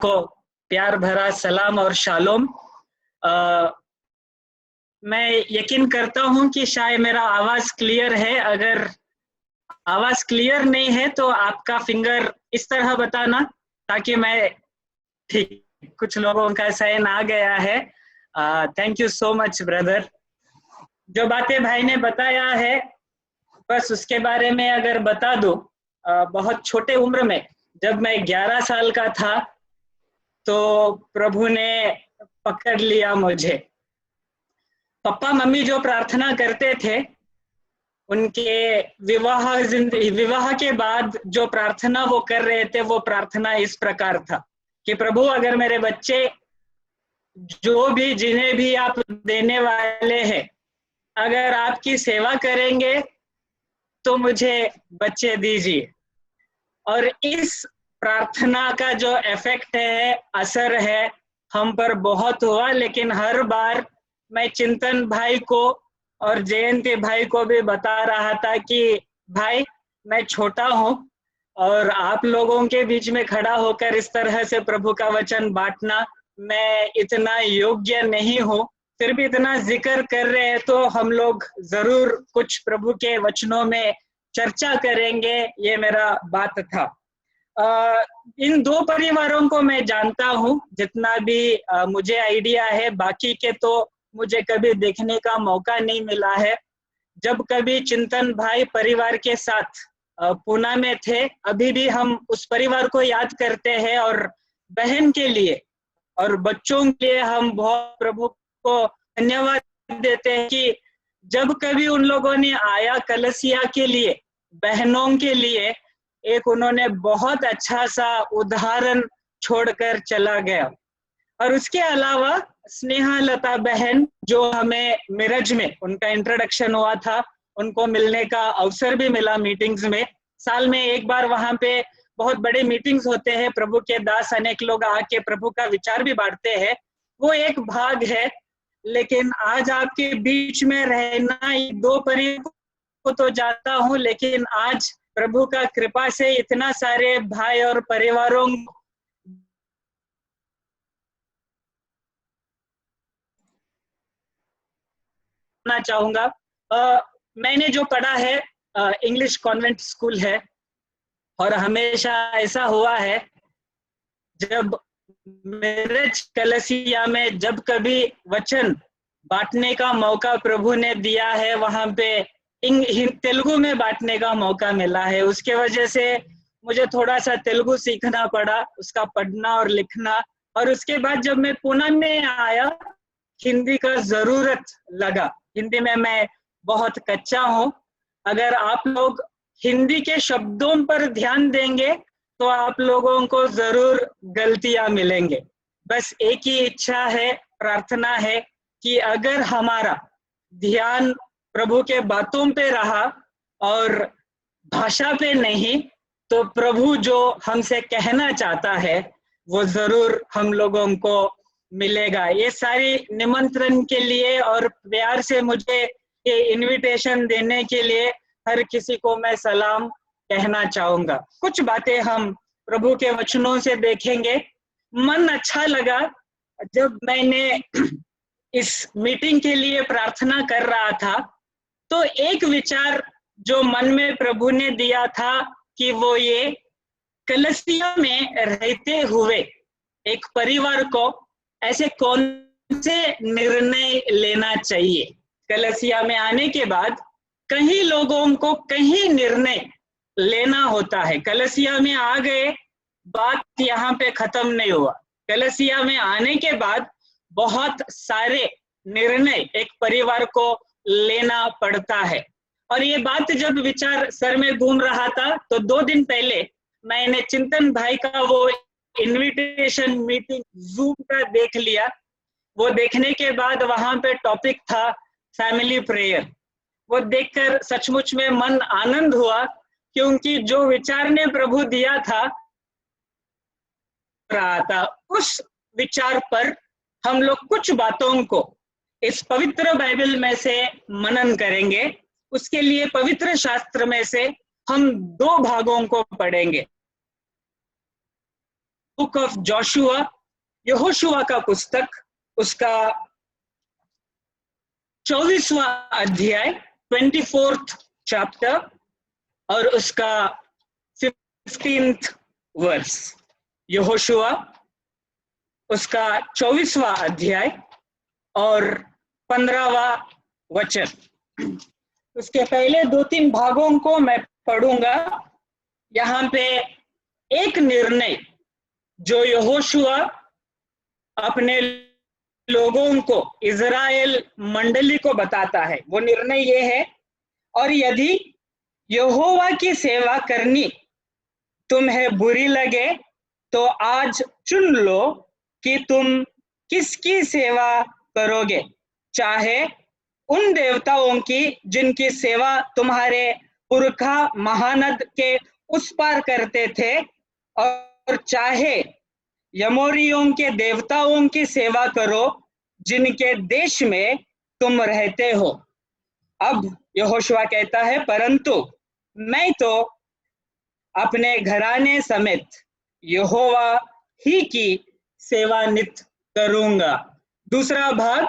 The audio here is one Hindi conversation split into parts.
को प्यार भरा सलाम और शालोम। मैं यकीन करता हूं कि शायद मेरा आवाज क्लियर है। अगर आवाज क्लियर नहीं है तो आपका फिंगर इस तरह बताना, ताकि मैं ठीक। कुछ लोगों का साइन आ गया है। Thank you so much brother. जो बातें भाई ने बताया है बस उसके बारे में अगर बता दो। बहुत छोटे उम्र में जब मैं 11 साल का था तो प्रभु ने पकड़ लिया मुझे। पापा मम्मी जो प्रार्थना करते थे, उनके विवाह के बाद जो प्रार्थना वो कर रहे थे, वो प्रार्थना इस प्रकार था कि प्रभु अगर मेरे बच्चे जो भी जिन्हें भी आप देने वाले हैं, अगर आपकी सेवा करेंगे तो मुझे बच्चे दीजिए। और इस प्रार्थना का जो इफेक्ट है, असर है, हम पर बहुत हुआ। लेकिन हर बार मैं चिंतन भाई को और जयंती भाई को भी बता रहा था कि भाई मैं छोटा हूँ और आप लोगों के बीच में खड़ा होकर इस तरह से प्रभु का वचन बांटना, मैं इतना योग्य नहीं हूँ। फिर भी इतना जिक्र कर रहे हैं तो हम लोग जरूर कुछ प्रभु के वचनों में चर्चा करेंगे, ये मेरा बात था। इन दो परिवारों को मैं जानता हूँ, जितना भी मुझे आइडिया है। बाकी के तो मुझे कभी देखने का मौका नहीं मिला है। जब कभी चिंतन भाई परिवार के साथ पुणे में थे, अभी भी हम उस परिवार को याद करते हैं और बहन के लिए और बच्चों के लिए हम बहुत प्रभु को धन्यवाद देते हैं कि जब कभी उन लोगों ने आया कलसिया के लिए, बहनों के लिए, एक उन्होंने बहुत अच्छा सा उदाहरण छोड़कर चला गया। और उसके अलावा स्नेहा लता बहन, जो हमें मिरज में उनका इंट्रोडक्शन हुआ था, उनको मिलने का अवसर भी मिला मीटिंग्स में। साल में एक बार वहां पे बहुत बड़े मीटिंग्स होते हैं, प्रभु के दास अनेक लोग आके प्रभु का विचार भी बांटते हैं, वो एक भाग है। लेकिन आज आपके बीच में रहना, दो परिवार को तो जानता हूँ, लेकिन आज प्रभु का कृपा से इतना सारे भाई और परिवारों चाहूंगा। मैंने जो पढ़ा है इंग्लिश कॉन्वेंट स्कूल है, और हमेशा ऐसा हुआ है जब मेरे कलसिया में जब कभी वचन बांटने का मौका प्रभु ने दिया है, वहां पे तेलुगु में बांटने का मौका मिला है। उसके वजह से मुझे थोड़ा सा तेलुगु सीखना पड़ा, उसका पढ़ना और लिखना। और उसके बाद जब मैं पुणे में आया, हिंदी का जरूरत लगा। हिंदी में मैं बहुत कच्चा हूँ। अगर आप लोग हिंदी के शब्दों पर ध्यान देंगे तो आप लोगों को जरूर गलतियां मिलेंगे। बस एक ही इच्छा है, प्रार्थना है कि अगर हमारा ध्यान प्रभु के बातों पे रहा और भाषा पे नहीं, तो प्रभु जो हमसे कहना चाहता है वो जरूर हम लोगों को मिलेगा। ये सारी निमंत्रण के लिए और प्यार से मुझे ये इनविटेशन देने के लिए हर किसी को मैं सलाम कहना चाहूंगा। कुछ बातें हम प्रभु के वचनों से देखेंगे। मन अच्छा लगा जब मैंने इस मीटिंग के लिए प्रार्थना कर रहा था, तो एक विचार जो मन में प्रभु ने दिया था कि वो ये, कलसिया में रहते हुए एक परिवार को ऐसे कौन से निर्णय लेना चाहिए। कलसिया में आने के बाद कहीं लोगों को कहीं निर्णय लेना होता है। कलसिया में आ गए, बात यहाँ पे खत्म नहीं हुआ। कलसिया में आने के बाद बहुत सारे निर्णय एक परिवार को लेना पड़ता है। और ये बात जब विचार सर में घूम रहा था, तो 2 दिन पहले मैंने चिंतन भाई का वो इनविटेशन मीटिंग जूम का देख लिया। वो देखने के बाद वहां पे टॉपिक था फैमिली प्रेयर। वो देखकर सचमुच में मन आनंद हुआ, क्योंकि जो विचार ने प्रभु दिया था उस विचार पर हम लोग कुछ बातों को इस पवित्र बाइबल में से मनन करेंगे। उसके लिए पवित्र शास्त्र में से हम 2 भागों को पढ़ेंगे। बुक ऑफ जोशुआ, यहोशुआ का पुस्तक, उसका 24वां अध्याय 24th चैप्टर और उसका 15th वर्स। यहोशुआ उसका 24वां अध्याय और 15वां वचन। उसके पहले 2-3 भागों को मैं पढ़ूंगा। यहाँ पे एक निर्णय जो यहोशुआ अपने लोगों को, इजराइल मंडली को बताता है, वो निर्णय ये है, और यदि यहोवा की सेवा करनी तुम्हें बुरी लगे तो आज चुन लो कि तुम किसकी सेवा करोगे, चाहे उन देवताओं की जिनकी सेवा तुम्हारे पुरखा महानद के उस पार करते थे, और चाहे यमोरियों के देवताओं की सेवा करो जिनके देश में तुम रहते हो। अब यहोशुआ कहता है, परंतु मैं तो अपने घराने समेत यहोवा ही की सेवा नित करूंगा। दूसरा भाग,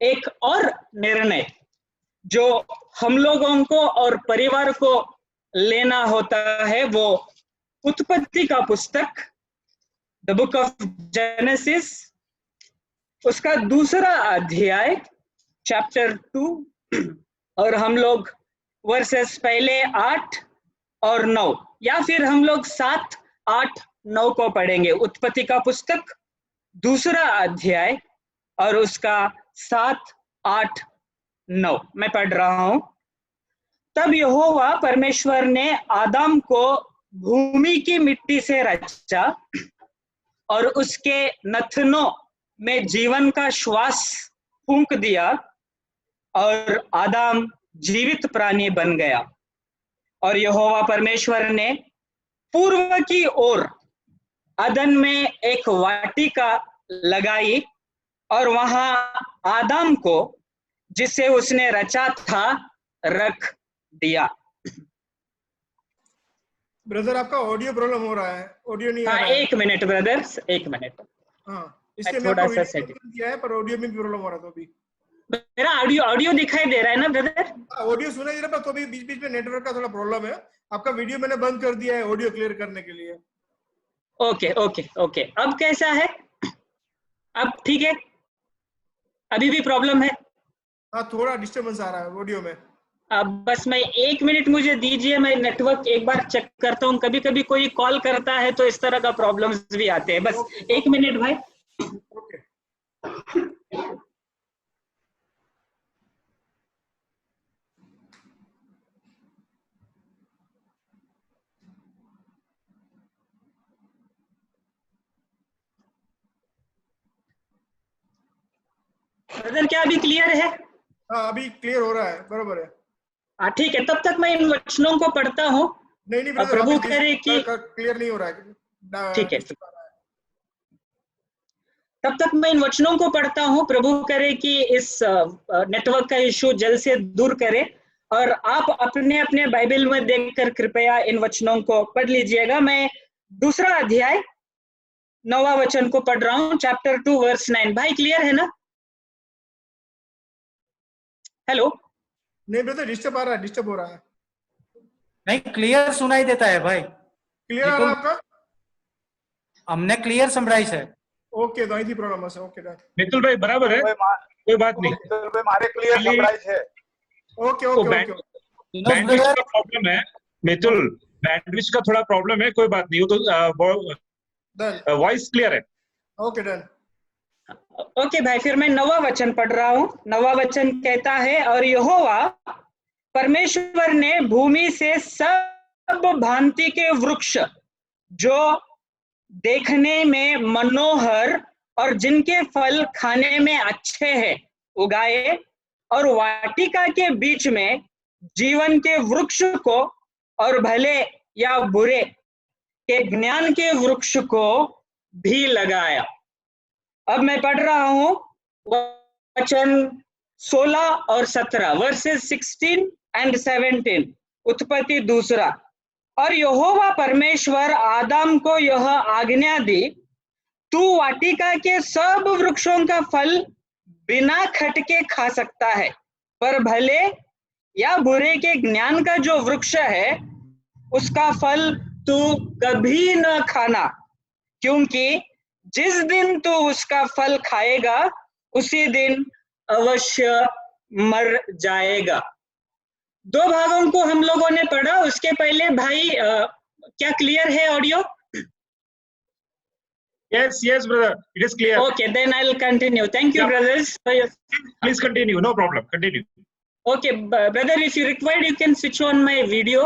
एक और निर्णय जो हम लोगों को और परिवार को लेना होता है, वो उत्पत्ति का पुस्तक, द बुक ऑफ जेनेसिस, उसका 2 अध्याय चैप्टर 2, और हम लोग वर्सेस पहले 8 और 9, या फिर हम लोग 7, 8, 9 को पढ़ेंगे। उत्पत्ति का पुस्तक 2 अध्याय और उसका 7, 8, 9 मैं पढ़ रहा हूं। तब यहोवा परमेश्वर ने आदम को भूमि की मिट्टी से रचा और उसके नथनों में जीवन का श्वास फूंक दिया और आदम जीवित प्राणी बन गया। और यहोवा परमेश्वर ने पूर्व की ओर अदन में एक वाटिका लगाई और वहां आदम को, जिसे उसने रचा था, रख दिया। ब्रदर आपका ऑडियो प्रॉब्लम हो रहा है, ऑडियो नहीं आ रहा है। 1 मिनट ब्रदर, 1 मिनट। हाँ, इसलिए मैं थोड़ा सा सेट किया है, पर ऑडियो में भी प्रॉब्लम हो रहा था। अभी मेरा ऑडियो दिखाई दे रहा है ना ब्रदर? ऑडियो सुनाई दे रहा है, तो अभी बीच बीच में नेटवर्क का थोड़ा प्रॉब्लम है। आपका वीडियो मैंने बंद कर दिया है ऑडियो क्लियर करने के लिए। ओके ओके ओके, अब कैसा है? अब ठीक है? अभी भी प्रॉब्लम है? हाँ, थोड़ा डिस्टर्बेंस आ रहा है ऑडियो में। अब बस मैं 1 मिनट मुझे दीजिए, मैं नेटवर्क एक बार चेक करता हूँ। कभी कभी कोई कॉल करता है तो इस तरह का प्रॉब्लम्स भी आते हैं। बस 1 मिनट भाई। ओके। ब्रदर क्या अभी क्लियर है? हाँ, अभी क्लियर हो रहा है, बरोबर है। हाँ ठीक है, तब तक मैं इन वचनों को पढ़ता हूँ। नहीं ब्रदर, प्रभु करे कि क्लियर नहीं हो रहा है। ठीक है, तब तक मैं इन वचनों को पढ़ता हूँ। प्रभु करे कि इस नेटवर्क का इशू जल्द से दूर करे, और आप अपने अपने बाइबल में देखकर कृपया इन वचनों को पढ़ लीजिएगा। मैं 2 अध्याय 9वां वचन को पढ़ रहा हूँ, चैप्टर 2 वर्स 9। भाई क्लियर है ना? हेलो? नहीं ब्रदर, डिस्टर्ब आ रहा है, डिस्टर्ब हो रहा है। नहीं, क्लियर सुनाई देता है भाई। क्लियर आ रहा है आपका? हमने क्लियर समराइज है। ओके, तो आई प्रॉब्लम है। Okay done. मितुल भाई बराबर है, कोई बात नहीं। हमारे क्लियर समराइज है। Okay okay okay. बैंडविड्थ का प्रॉब्लम है मितुल, बैंडविड्थ का थोड़ा प्रॉब्लम है, कोई बात नहीं। वो तो वॉइस क्लियर है। Okay done. ओके भाई, फिर मैं 9वां वचन पढ़ रहा हूँ। 9वां वचन कहता है, और यहोवा परमेश्वर ने भूमि से सब भांति के वृक्ष जो देखने में मनोहर और जिनके फल खाने में अच्छे हैं उगाए, और वाटिका के बीच में जीवन के वृक्ष को और भले या बुरे के ज्ञान के वृक्ष को भी लगाया। अब मैं पढ़ रहा हूं वचन 16 और 17, वर्सेस 16 एंड 17, उत्पत्ति 2। और यहोवा परमेश्वर आदम को यह आज्ञा दी, तू वाटिका के सब वृक्षों का फल बिना खटके खा सकता है, पर भले या बुरे के ज्ञान का जो वृक्ष है उसका फल तू कभी न खाना, क्योंकि जिस दिन तू उसका फल खाएगा उसी दिन अवश्य मर जाएगा। दो भागों को हम लोगों ने पढ़ा। उसके पहले भाई क्या क्लियर है audio? Yes, yes, brother. It is clear. Okay, then I'll continue. Thank you, Yeah. brothers. Please continue. No problem. Continue. Okay, brother, if you require, you can switch on my video.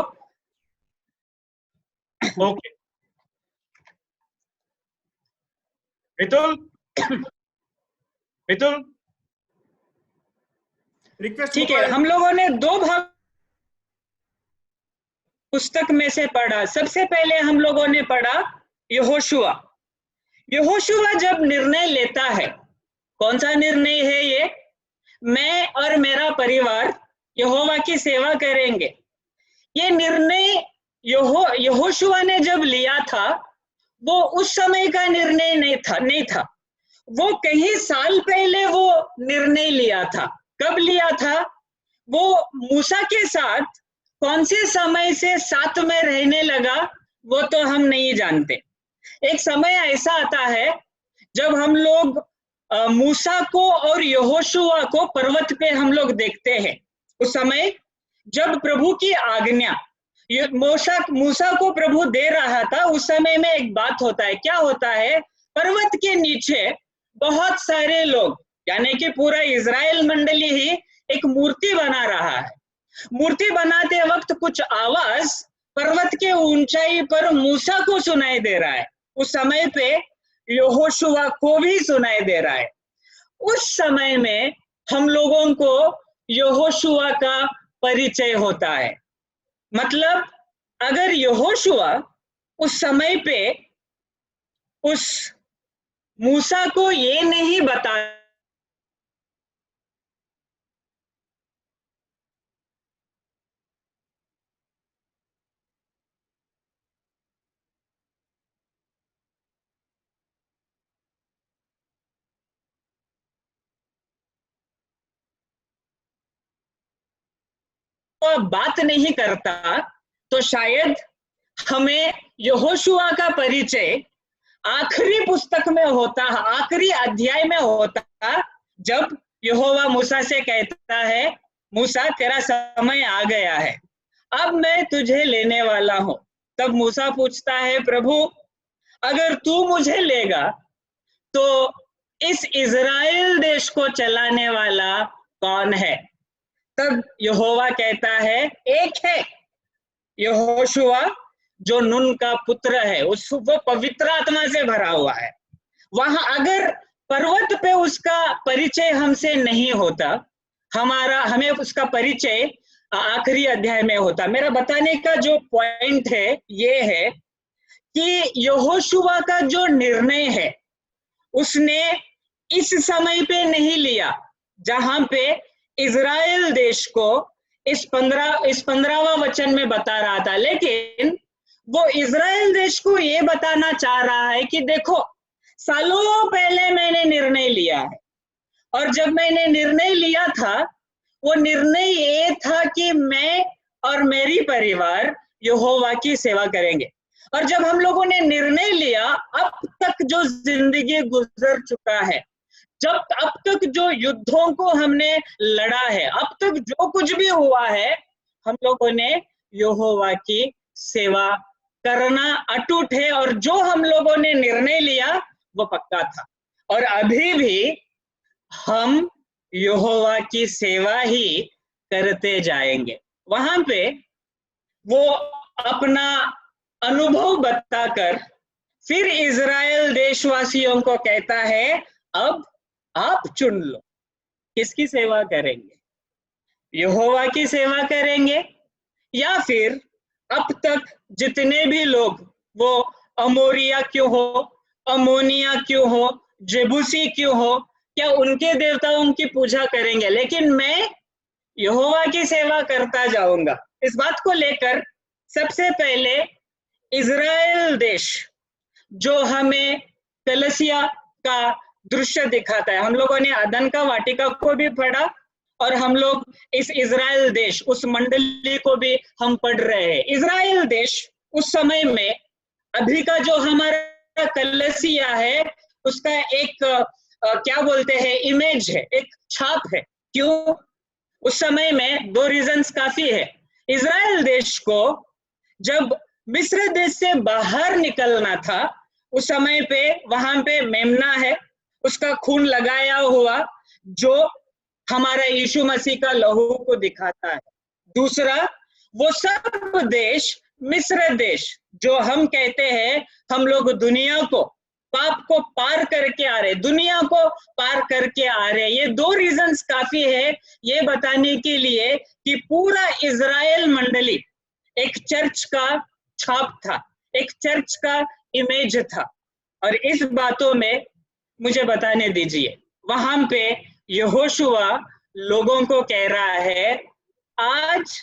Okay. Mitul? Mitul? Request ठीक है, हम लोगों ने दो भाग पुस्तक में से पढ़ा। सबसे पहले हम लोगों ने पढ़ा यहोशुआ। यहोशुआ जब निर्णय लेता है, कौन सा निर्णय है ये? मैं और मेरा परिवार यहोवा की सेवा करेंगे। ये निर्णय यहोशुआ ने जब लिया था वो उस समय का निर्णय नहीं था। वो कई साल पहले वो निर्णय लिया था। कब लिया था? वो मूसा के साथ कौन से समय से साथ में रहने लगा वो तो हम नहीं जानते। एक समय ऐसा आता है जब हम लोग मूसा को और यहोशुआ को पर्वत पे हम लोग देखते हैं। उस समय जब प्रभु की आज्ञा मूसा को प्रभु दे रहा था, उस समय में एक बात होता है। क्या होता है? पर्वत के नीचे बहुत सारे लोग, यानी कि पूरा इजराइल मंडली ही एक मूर्ति बना रहा है। मूर्ति बनाते वक्त कुछ आवाज पर्वत के ऊंचाई पर मूसा को सुनाई दे रहा है। उस समय पे यहोशुआ को भी सुनाई दे रहा है। उस समय में हम लोगों को यहोशुआ का परिचय होता है। मतलब अगर यहोशुआ उस समय पे उस मूसा को ये नहीं बता बात नहीं करता तो शायद हमें यहोशुआ का परिचय आखिरी पुस्तक में होता, आखिरी अध्याय में होता, जब यहोवा मूसा से कहता है, मूसा तेरा समय आ गया है, अब मैं तुझे लेने वाला हूं। तब मूसा पूछता है, प्रभु अगर तू मुझे लेगा तो इस इजराइल देश को चलाने वाला कौन है? तब यहोवा कहता है, एक है यहोशुआ जो नून का पुत्र है, वो पवित्र आत्मा से भरा हुआ है। वहां अगर पर्वत पे उसका परिचय हमसे नहीं होता, हमें उसका परिचय आखिरी अध्याय में होता। मेरा बताने का जो पॉइंट है ये है कि यहोशुआ का जो निर्णय है उसने इस समय पे नहीं लिया जहां पे इजराइल देश को इस 15वां वचन में बता रहा था, लेकिन वो इजराइल देश को ये बताना चाह रहा है कि देखो सालों पहले मैंने निर्णय लिया है, और जब मैंने निर्णय लिया था वो निर्णय ये था कि मैं और मेरी परिवार यहोवा की सेवा करेंगे। और जब हम लोगों ने निर्णय लिया, अब तक जो जिंदगी गुजर चुका है, जब अब तक जो युद्धों को हमने लड़ा है, अब तक जो कुछ भी हुआ है, हम लोगों ने यहोवा की सेवा करना अटूट है, और जो हम लोगों ने निर्णय लिया वो पक्का था। और अभी भी हम यहोवा की सेवा ही करते जाएंगे। वहां पे वो अपना अनुभव बताकर फिर इजराइल देशवासियों को कहता है, अब आप चुन लो किसकी सेवा करेंगे, यहोवा की सेवा करेंगे या फिर अब तक जितने भी लोग, वो अमोरिया क्यों हो, अमोनिया क्यों हो, जेबूसी क्यों हो, क्या उनके देवताओं की पूजा करेंगे, लेकिन मैं यहोवा की सेवा करता जाऊंगा। इस बात को लेकर सबसे पहले इज़राइल देश जो हमें कलसिया का दृश्य दिखाता है। हम लोगों ने अदन का वाटिका को भी पढ़ा और हम लोग इस इज़राइल देश, उस मंडली को भी हम पढ़ रहे हैं। इज़राइल देश उस समय में अभी का जो हमारा कलसिया है उसका एक क्या बोलते हैं, इमेज है, एक छाप है। क्यों? उस समय में दो रीजंस काफी है। इज़राइल देश को जब मिस्र देश से बाहर निकलना था, उस समय पे वहां पे मेमना है, उसका खून लगाया हुआ जो हमारा यीशु मसीह का लहू को दिखाता है। दूसरा, वो सब देश, मिस्र देश जो हम कहते हैं, हम लोग दुनिया को, पाप को पार करके आ रहे, दुनिया को पार करके आ रहे। ये दो रीजंस काफी है ये बताने के लिए कि पूरा इज़राइल मंडली एक चर्च का छाप था, एक चर्च का इमेज था। और इस बातों में मुझे बताने दीजिए, वहां पे यहोशुआ लोगों को कह रहा है, आज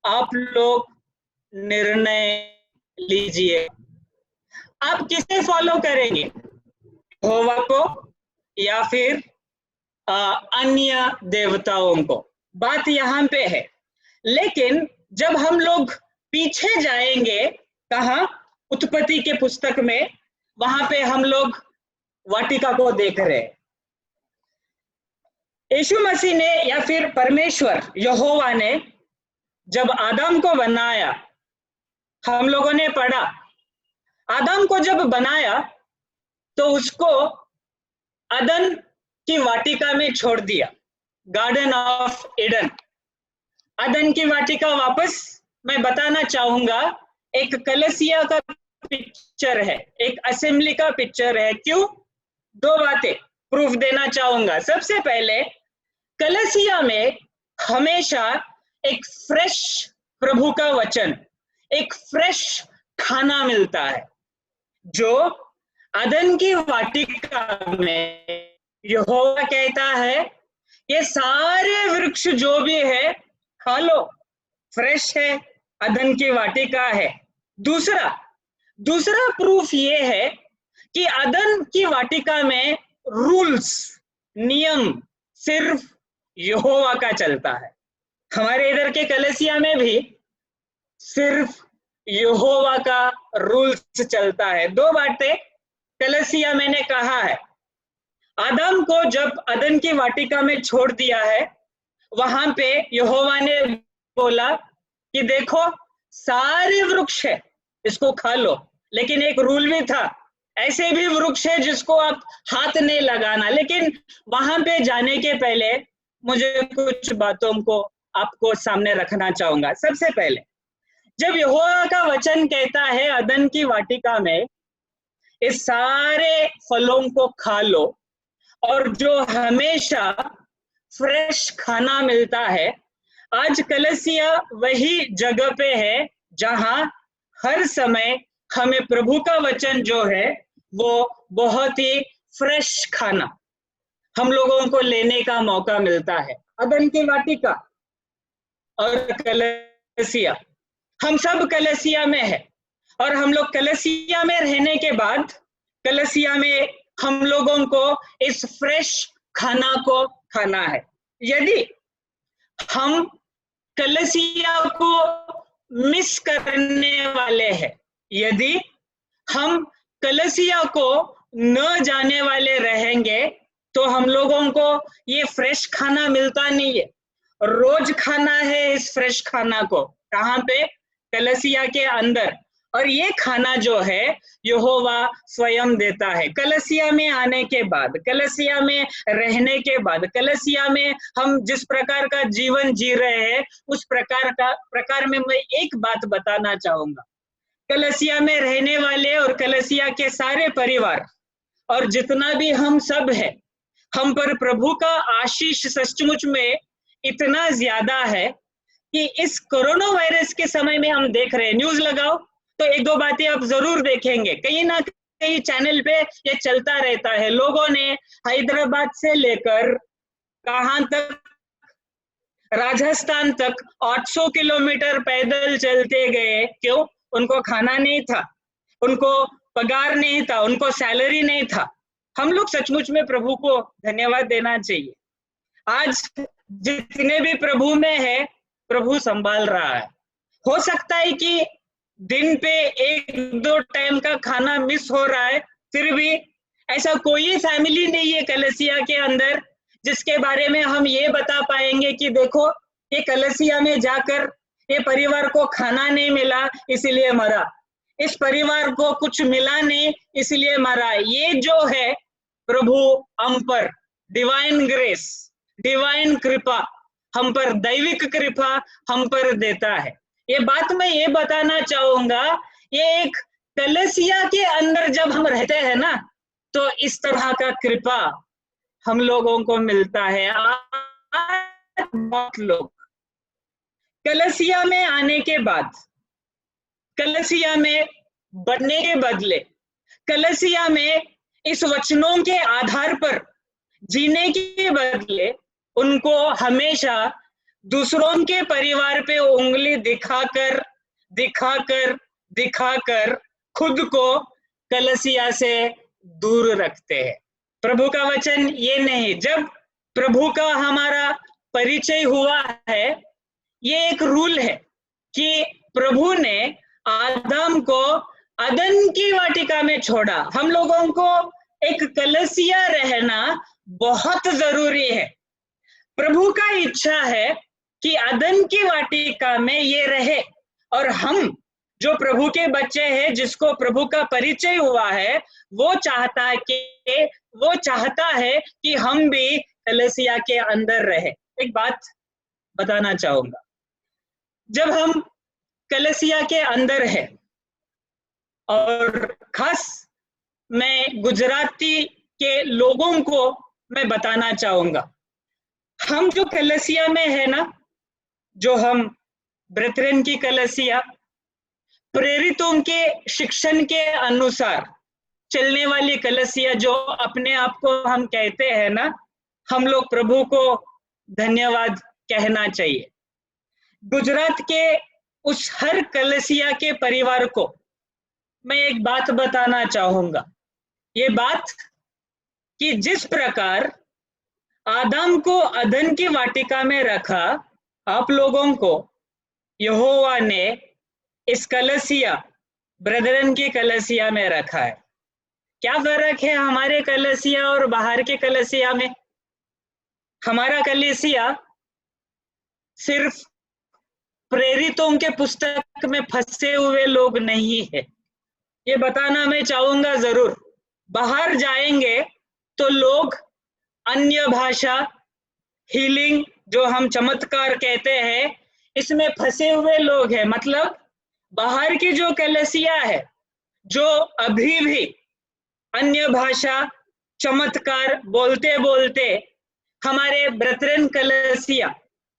आप लोग निर्णय लीजिए, आप किसे फॉलो करेंगे, यहोवा को या फिर अन्य देवताओं को। बात यहाँ पे है। लेकिन जब हम लोग पीछे जाएंगे, कहाँ? उत्पत्ति के पुस्तक में, वहां पे हम लोग वाटिका को देख रहे हैं। यीशु मसीह ने या फिर परमेश्वर यहोवा ने जब आदम को बनाया, हम लोगों ने पढ़ा, आदम को जब बनाया तो उसको अदन की वाटिका में छोड़ दिया, गार्डन ऑफ ईडन। अदन की वाटिका वापस मैं बताना चाहूंगा एक कलसिया का पिक्चर है, एक असेंबली का पिक्चर है। क्यों? दो बातें प्रूफ देना चाहूंगा। सबसे पहले, कलसिया में हमेशा एक फ्रेश प्रभु का वचन, एक फ्रेश खाना मिलता है, जो अदन की वाटिका में यहोवा कहता है ये सारे वृक्ष जो भी है खा लो, फ्रेश है, अदन की वाटिका है। दूसरा प्रूफ ये है कि अदन की वाटिका में रूल्स, नियम सिर्फ यहोवा का चलता है। हमारे इधर के कलसिया में भी सिर्फ यहोवा का रूल्स चलता है। दो बातें कलसिया मैंने कहा है। आदम को जब अदन की वाटिका में छोड़ दिया है, वहां पे यहोवा ने बोला कि देखो सारे वृक्ष है, इसको खा लो, लेकिन एक रूल भी था, ऐसे भी वृक्ष है जिसको आप हाथ नहीं लगाना। लेकिन वहां पे जाने के पहले मुझे कुछ बातों को आपको सामने रखना चाहूंगा। सबसे पहले, जब यहोवा का वचन कहता है अदन की वाटिका में इस सारे फलों को खा लो, और जो हमेशा फ्रेश खाना मिलता है, आज कलसिया वही जगह पे है जहां हर समय हमें प्रभु का वचन जो है वो बहुत ही फ्रेश खाना हम लोगों को लेने का मौका मिलता है। अदन की वाटिका और कलसिया, हम सब कलसिया में है, और हम लोग कलसिया में रहने के बाद कलसिया में हम लोगों को इस फ्रेश खाना को खाना है। यदि हम कलसिया को मिस करने वाले हैं, यदि हम कलसिया को न जाने वाले रहेंगे, तो हम लोगों को ये फ्रेश खाना मिलता नहीं है। रोज खाना है इस फ्रेश खाना को, कहाँ पे? कलसिया के अंदर। और ये खाना जो है यहोवा स्वयं देता है। कलसिया में आने के बाद, कलसिया में रहने के बाद, कलसिया में हम जिस प्रकार का जीवन जी रहे हैं, उस प्रकार में मैं एक बात बताना चाहूंगा। कलसिया में रहने वाले और कलसिया के सारे परिवार और जितना भी हम सब है, हम पर प्रभु का आशीष सचमुच में इतना ज्यादा है कि इस कोरोना वायरस के समय में हम देख रहे हैं, न्यूज लगाओ तो एक दो बातें आप जरूर देखेंगे, कहीं ना कहीं चैनल पे ये चलता रहता है। लोगों ने हैदराबाद से लेकर कहां तक राजस्थान तक 800 किलोमीटर पैदल चलते गए। क्यों? उनको खाना नहीं था, उनको पगार नहीं था, उनको सैलरी नहीं था। हम लोग सचमुच में प्रभु को धन्यवाद देना चाहिए। आज जितने भी प्रभु में है, प्रभु संभाल रहा है। हो सकता है कि दिन पे 1-2 टाइम का खाना मिस हो रहा है, फिर भी ऐसा कोई फैमिली नहीं है कलसिया के अंदर जिसके बारे में हम ये बता पाएंगे कि देखो ये कलसिया में जाकर ये परिवार को खाना नहीं मिला इसलिए मरा, इस परिवार को कुछ मिला नहीं इसलिए मरा। ये जो है प्रभु हम पर डिवाइन ग्रेस, डिवाइन कृपा, हम पर दैविक कृपा हम पर देता है। ये बात मैं ये बताना चाहूंगा, ये एक कलसिया के अंदर जब हम रहते हैं ना, तो इस तरह का कृपा हम लोगों को मिलता है। आज बहुत लोग कलसिया में आने के बाद, कलसिया में बढ़ने के बदले, कलसिया में इस वचनों के आधार पर जीने के बदले उनको हमेशा दूसरों के परिवार पे उंगली दिखाकर दिखाकर दिखाकर खुद को कलसिया से दूर रखते हैं। प्रभु का वचन ये नहीं, जब प्रभु का हमारा परिचय हुआ है, ये एक रूल है कि प्रभु ने आदम को अदन की वाटिका में छोड़ा। हम लोगों को एक कलसिया रहना बहुत जरूरी है। प्रभु का इच्छा है कि अदन की वाटिका में ये रहे, और हम जो प्रभु के बच्चे हैं, जिसको प्रभु का परिचय हुआ है, वो चाहता है कि हम भी कलसिया के अंदर रहे। एक बात बताना चाहूंगा, जब हम कलसिया के अंदर है, और खास मैं गुजराती के लोगों को मैं बताना चाहूंगा, हम जो कलसिया में है ना, जो हम ब्रेथरेन की कलसिया, प्रेरितों के शिक्षण के अनुसार चलने वाली कलसिया, जो अपने आप को हम कहते हैं ना, हम लोग प्रभु को धन्यवाद कहना चाहिए। गुजरात के उस हर कलसिया के परिवार को मैं एक बात बताना चाहूंगा, ये बात कि जिस प्रकार आदम को अदन की वाटिका में रखा, आप लोगों को यहोवा ने इस कलसिया, ब्रदरन की कलसिया में रखा है। क्या फर्क है हमारे कलसिया और बाहर के कलसिया में? हमारा कलसिया सिर्फ प्रेरितों के पुस्तक में फंसे हुए लोग नहीं है, ये बताना मैं चाहूंगा जरूर। बाहर जाएंगे तो लोग अन्य भाषा, हीलिंग, जो हम चमत्कार कहते हैं, इसमें फंसे हुए लोग हैं। मतलब बाहर की जो कलसिया है, जो अभी भी अन्य भाषा, चमत्कार बोलते बोलते हमारे ब्रदरन कलसिया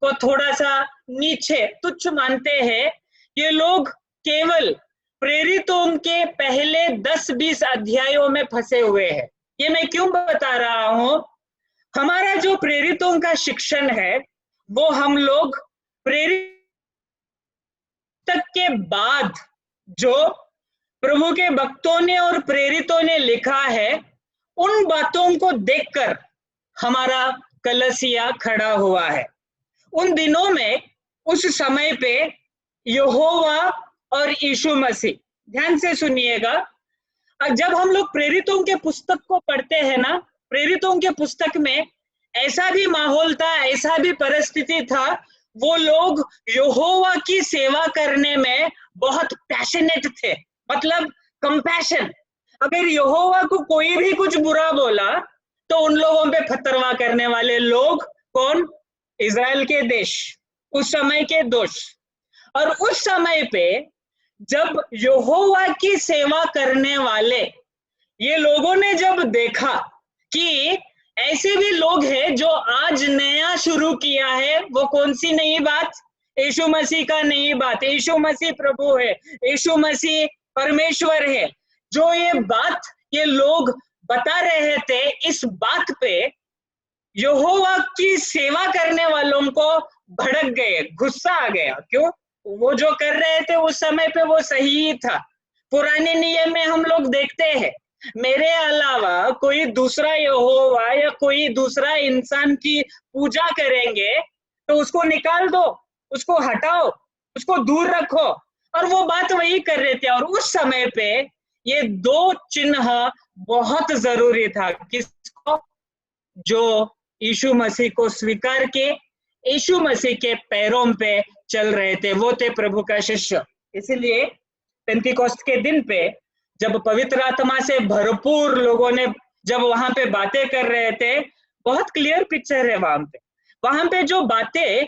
को थोड़ा सा नीचे तुच्छ मानते हैं, ये लोग केवल प्रेरितों के पहले 10-20 अध्यायों में फंसे हुए हैं। ये मैं क्यों बता रहा हूं? हमारा जो प्रेरितों का शिक्षण है, वो हम लोग प्रेरित तक के बाद जो प्रभु के भक्तों ने और प्रेरितों ने लिखा है, उन बातों को देखकर हमारा कलसिया खड़ा हुआ है। उन दिनों में, उस समय पे यहोवा और यीशु मसीह, ध्यान से सुनिएगा, जब हम लोग प्रेरितों के पुस्तक को पढ़ते हैं ना, प्रेरितों के पुस्तक में ऐसा भी माहौल था, ऐसा भी परिस्थिति था, वो लोग यहोवा की सेवा करने में बहुत पैशनेट थे, मतलब कंपैशन। अगर यहोवा को कोई भी कुछ बुरा बोला तो उन लोगों पे फतरवा करने वाले लोग कौन? इजराइल के देश, उस समय के दोस्त। और उस समय पे जब यहोवा की सेवा करने वाले ये लोगों ने जब देखा कि ऐसे भी लोग हैं जो आज नया शुरू किया है, वो कौन सी नई बात? यीशु मसीह का नई बात। यीशु मसीह प्रभु है, यीशु मसीह परमेश्वर है। जो ये बात ये लोग बता रहे थे, इस बात पे यहोवा की सेवा करने वालों को भड़क गए, गुस्सा आ गया। क्यों? वो जो कर रहे थे उस समय पे वो सही ही था। पुराने नियम में हम लोग देखते हैं, मेरे अलावा कोई दूसरा यहोवा या कोई दूसरा इंसान की पूजा करेंगे तो उसको निकाल दो, उसको हटाओ, उसको दूर रखो। और वो बात वही कर रहे थे। और उस समय पे ये दो चिन्ह बहुत जरूरी था। किसको? जो यीशु मसीह को स्वीकार के यीशु मसीह के पैरों पे चल रहे थे, वो थे प्रभु का शिष्य। इसलिए पेंतीकोस्त के दिन पे जब पवित्र आत्मा से भरपूर लोगों ने जब वहां पे बातें कर रहे थे, बहुत क्लियर पिक्चर है वहां पे जो बातें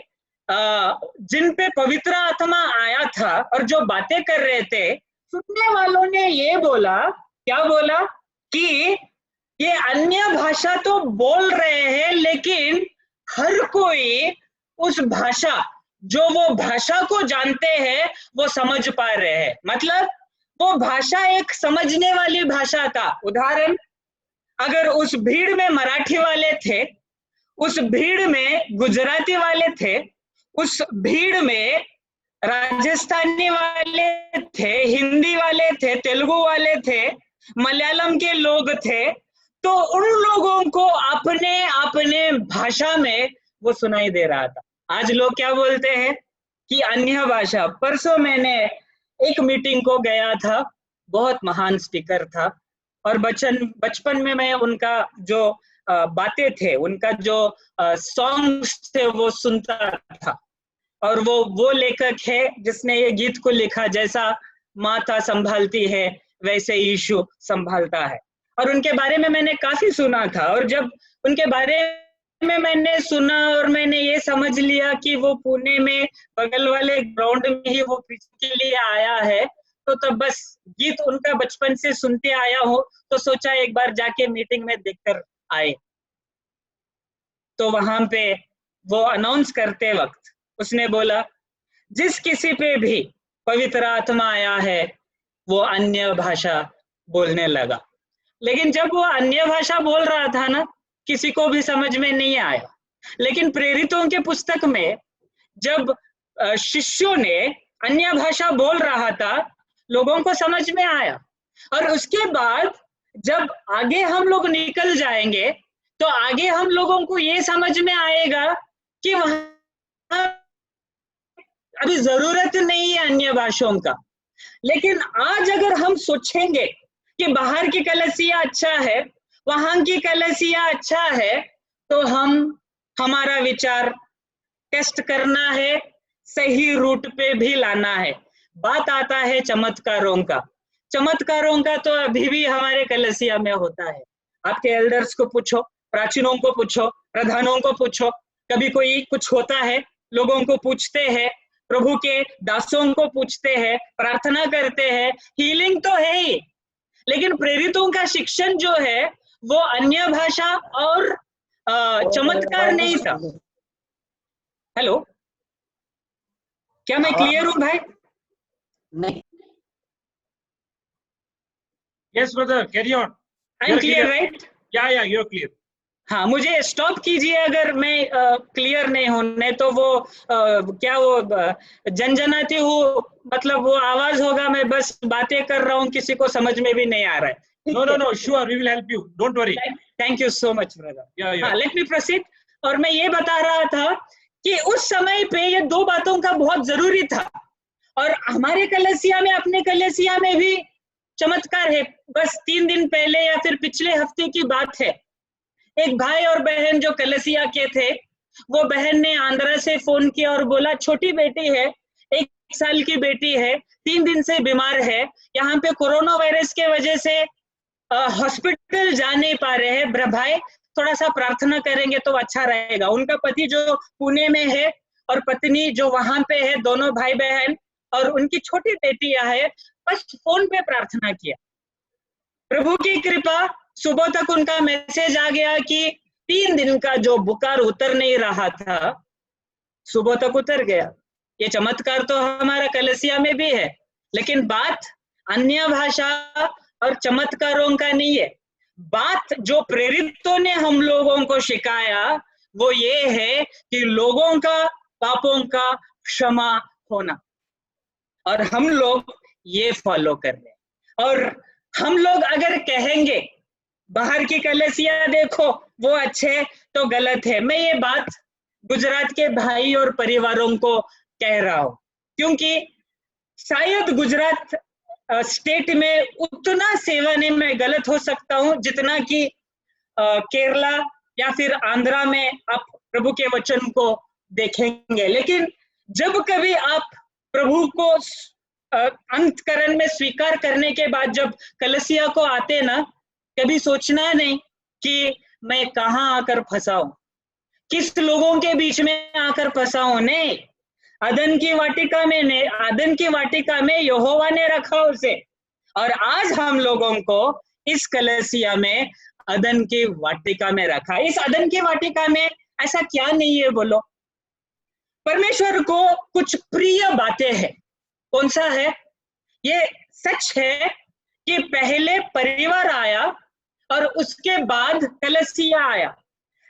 जिन पे पवित्र आत्मा आया था और जो बातें कर रहे थे, सुनने वालों ने ये बोला, क्या बोला कि ये अन्य भाषा तो बोल रहे हैं, लेकिन हर कोई उस भाषा, जो वो भाषा को जानते हैं, वो समझ पा रहे हैं। मतलब वो भाषा एक समझने वाली भाषा था। उदाहरण, अगर उस भीड़ में मराठी वाले थे, उस भीड़ में गुजराती वाले थे, उस भीड़ में राजस्थानी वाले थे, हिंदी वाले थे, तेलुगु वाले थे, मलयालम के लोग थे, तो उन लोगों को अपने अपने भाषा में वो सुनाई दे रहा था। आज लोग क्या बोलते हैं कि अन्य भाषा। परसों मैंने एक मीटिंग को गया था, बहुत महान स्पीकर था, और बचपन में मैं उनका जो बातें थे, उनका जो सॉन्ग्स थे वो सुनता था। और वो लेखक है जिसने ये गीत को लिखा, जैसा माता संभालती है वैसे यीशु संभालता है। और उनके बारे में मैंने काफी सुना था, और जब उनके बारे में मैंने सुना और मैंने ये समझ लिया कि वो पुणे में बगल वाले ग्राउंड में ही वो प्रीचिंग के लिए आया है, तो तब बस गीत उनका बचपन से सुनते आया हो, तो सोचा एक बार जाके मीटिंग में देखकर आए। तो वहां पे वो अनाउंस करते वक्त उसने बोला, जिस किसी पे भी पवित्र आत्मा आया है वो अन्य भाषा बोलने लगा। लेकिन जब वो अन्य भाषा बोल रहा था ना, किसी को भी समझ में नहीं आया। लेकिन प्रेरितों के पुस्तक में जब शिष्यों ने अन्य भाषा बोल रहा था, लोगों को समझ में आया। और उसके बाद जब आगे हम लोग निकल जाएंगे तो आगे हम लोगों को ये समझ में आएगा कि वहां अभी जरूरत नहीं है अन्य भाषाओं का। लेकिन आज अगर हम सोचेंगे कि बाहर की कलीसिया अच्छा है, वहां की कलीसिया अच्छा है, तो हमारा विचार टेस्ट करना है, सही रूट पे भी लाना है। बात आता है चमत्कारों का। चमत्कारों का तो अभी भी हमारे कलीसिया में होता है। आपके एल्डर्स को पूछो, प्राचीनों को पूछो, प्रधानों को पूछो, कभी कोई कुछ होता है, लोगों को पूछते हैं, प्रभु के दासों को पूछते हैं, प्रार्थना करते हैं, हीलिंग तो है ही। लेकिन प्रेरितों का शिक्षण जो है वो अन्य भाषा और चमत्कार नहीं था। हेलो, क्या मैं क्लियर हूं भाई? नहीं, Yes, brother, carry on. I am clear right? Yeah, you're clear. हाँ, मुझे स्टॉप कीजिए अगर मैं क्लियर नहीं हूं, नहीं तो वो क्या वो जनजनाती हूँ, मतलब वो आवाज होगा, मैं बस बातें कर रहा हूँ, किसी को समझ में भी नहीं आ रहा है। No, sure, we will help you. Don't worry. Thank you so much brother. Yeah. Let me proceed. और मैं ये बता रहा था कि उस समय पे ये दो बातों का बहुत जरूरी था। और हमारे कलीसिया में, अपने कलीसिया में भी चमत्कार है। बस 3 दिन पहले या फिर पिछले हफ्ते की बात है, एक भाई और बहन जो कलीसिया के थे, वो बहन ने आंध्रा से फोन किया और बोला, छोटी बेटी है, 1 साल की बेटी है, 3 दिन से बीमार है, यहाँ पे कोरोना वायरस के वजह से हॉस्पिटल जा नहीं पा रहे हैं, भाई थोड़ा सा प्रार्थना करेंगे तो अच्छा रहेगा। उनका पति जो पुणे में है और पत्नी जो वहां पे है, दोनों भाई बहन, और उनकी छोटी बेटी है, बस फोन पे प्रार्थना किया। प्रभु की कृपा, सुबह तक उनका मैसेज आ गया कि 3 दिन का जो बुखार उतर नहीं रहा था, सुबह तक उतर गया। ये चमत्कार तो हमारा कलीसिया में भी है, लेकिन बात अन्य भाषा और चमत्कारों का नहीं है। बात जो प्रेरितों ने हम लोगों को सिखाया वो ये है कि लोगों का पापों का क्षमा होना, और हम लोग ये फॉलो कर रहे हैं। और हम लोग अगर कहेंगे बाहर की कलीसिया देखो वो अच्छे, तो गलत है। मैं ये बात गुजरात के भाई और परिवारों को कह रहा हूं, क्योंकि शायद गुजरात स्टेट में उतना सेवा नहीं, मैं गलत हो सकता हूं, जितना कि केरला या फिर आंध्रा में आप प्रभु के वचन को देखेंगे। लेकिन जब कभी आप प्रभु को अंतकरण में स्वीकार करने के बाद जब कलीसिया को आते ना, कभी सोचना नहीं कि मैं कहाँ आकर फंसा हूं, किस लोगों के बीच में आकर फंसा हूं। नहीं, अदन की वाटिका में यहोवा ने रखा उसे, और आज हम लोगों को इस कलीसिया में अदन की वाटिका में रखा। इस अदन की वाटिका में ऐसा क्या नहीं है बोलो? परमेश्वर को कुछ प्रिय बातें हैं। कौन सा है? ये सच है कि पहले परिवार आया और उसके बाद कलीसिया आया,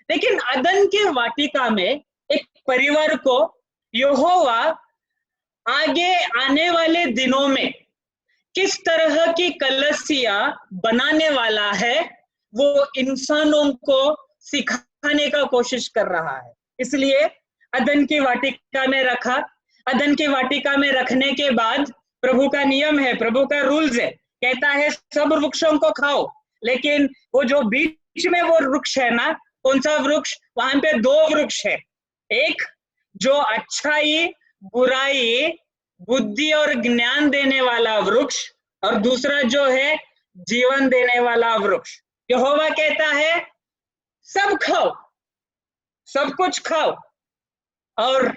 लेकिन अदन की वाटिका में एक परिवार को यहोवा आगे आने वाले दिनों में किस तरह की कलीसिया बनाने वाला है वो इंसानों को सिखाने का कोशिश कर रहा है। इसलिए अदन की वाटिका में रखा। अदन की वाटिका में रखने के बाद प्रभु का नियम है, प्रभु का रूल्स है, कहता है सब वृक्षों को खाओ, लेकिन वो जो बीच में वो वृक्ष है ना, कौन सा वृक्ष? वहां पे दो वृक्ष है, एक जो अच्छाई बुराई बुद्धि और ज्ञान देने वाला वृक्ष, और दूसरा जो है जीवन देने वाला वृक्ष। यहोवा कहता है सब खाओ, सब कुछ खाओ, और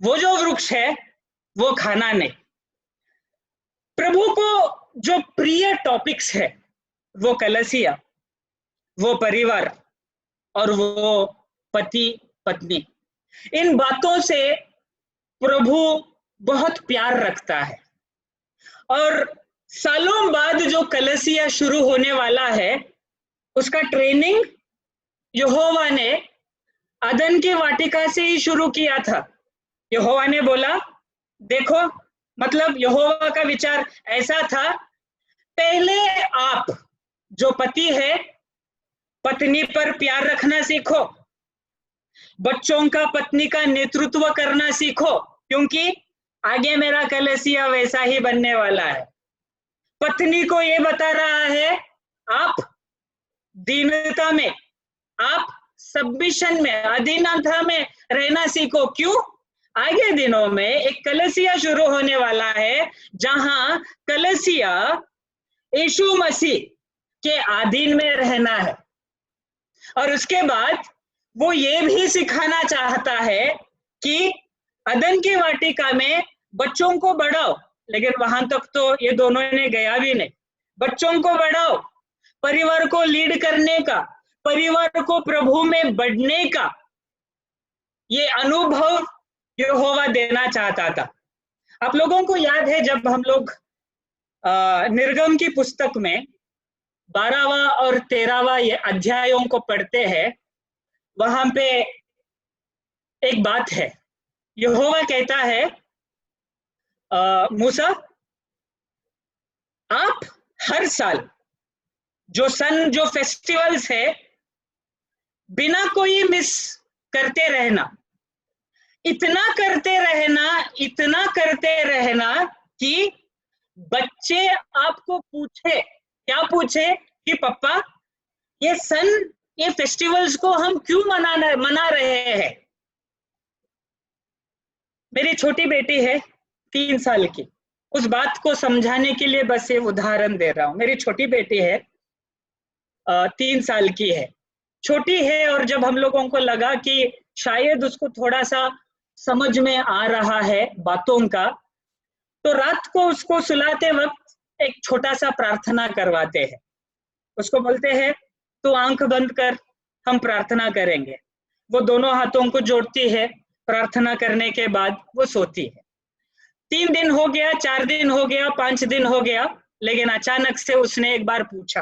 वो जो वृक्ष है वो खाना नहीं। प्रभु को जो प्रिय टॉपिक्स है वो कलीसिया, वो परिवार और वो पति पत्नी, इन बातों से प्रभु बहुत प्यार रखता है। और सालों बाद जो कलीसिया शुरू होने वाला है उसका ट्रेनिंग यहोवा ने अदन की वाटिका से ही शुरू किया था। यहोवा ने बोला देखो, मतलब यहोवा का विचार ऐसा था, पहले आप जो पति है पत्नी पर प्यार रखना सीखो, बच्चों का पत्नी का नेतृत्व करना सीखो, क्योंकि आगे मेरा कलीसिया वैसा ही बनने वाला है। पत्नी को ये बता रहा है आप दीनता में, आप सबमिशन में, अधीनता में रहना सीखो। क्यों? आगे दिनों में एक कलीसिया शुरू होने वाला है जहां कलीसिया यीशु मसीह के अधीन में रहना है। और उसके बाद वो ये भी सिखाना चाहता है कि अदन की वाटिका में बच्चों को बढ़ाओ, लेकिन वहां तक तो ये दोनों ने गया भी नहीं। बच्चों को बढ़ाओ, परिवार को लीड करने का, परिवार को प्रभु में बढ़ने का ये अनुभव यहोवा देना चाहता था। आप लोगों को याद है जब हम लोग निर्गम की पुस्तक में 12वां और 13वां ये अध्यायों को पढ़ते हैं, वहां पे एक बात है, यहोवा कहता है मूसा आप हर साल जो फेस्टिवल्स है बिना कोई मिस करते रहना, इतना करते रहना कि बच्चे आपको पूछे, क्या पूछे कि पापा ये फेस्टिवल्स को हम क्यों मना रहे हैं। मेरी छोटी बेटी है 3 साल की, उस बात को समझाने के लिए बस ये उदाहरण दे रहा हूं। मेरी छोटी बेटी है 3 साल की है, छोटी है, और जब हम लोगों को लगा कि शायद उसको थोड़ा सा समझ में आ रहा है बातों का, तो रात को उसको सुलाते वक्त एक छोटा सा प्रार्थना करवाते हैं। उसको बोलते हैं तू आंख बंद कर, हम प्रार्थना करेंगे। वो दोनों हाथों को जोड़ती है, प्रार्थना करने के बाद वो सोती है। 3 दिन हो गया, 4 दिन हो गया, 5 दिन हो गया, लेकिन अचानक से उसने एक बार पूछा,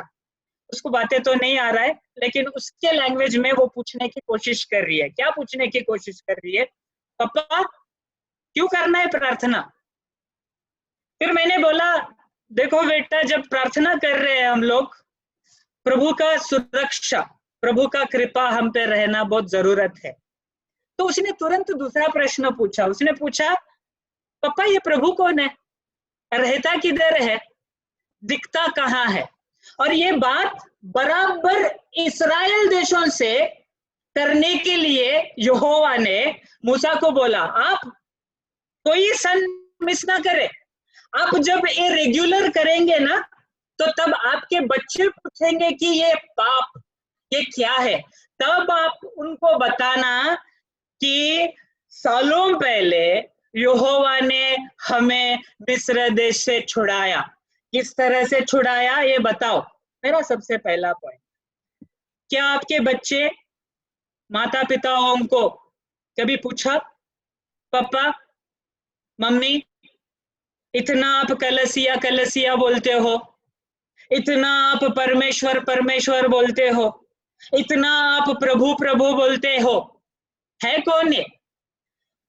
उसको बातें तो नहीं आ रहा है, लेकिन उसके लैंग्वेज में वो पूछने की कोशिश कर रही है। क्या पूछने की कोशिश कर रही है? पापा क्यों करना है प्रार्थना? फिर मैंने बोला देखो बेटा, जब प्रार्थना कर रहे हैं हम लोग, प्रभु का सुरक्षा, प्रभु का कृपा हम पे रहना बहुत जरूरत है। तो उसने तुरंत दूसरा प्रश्न पूछा। उसने पूछा पापा ये प्रभु कौन है, रहता किधर है, दिखता कहाँ है? और ये बात बराबर इस्राएल देशों से करने के लिए यहोवा ने मूसा को बोला, आप कोई सन मिस ना करे। आप जब ये रेगुलर करेंगे ना, तो तब आपके बच्चे पूछेंगे कि ये पाप ये क्या है। तब आप उनको बताना कि सालों पहले यहोवा ने हमें मिस्र देश से छुड़ाया। किस तरह से छुड़ाया ये बताओ, मेरा सबसे पहला पॉइंट। क्या आपके बच्चे माता पिताओं को कभी पूछा, पापा मम्मी इतना आप कलसिया कलसिया बोलते हो, इतना आप परमेश्वर परमेश्वर बोलते हो, इतना आप प्रभु प्रभु बोलते हो, है कौन ये?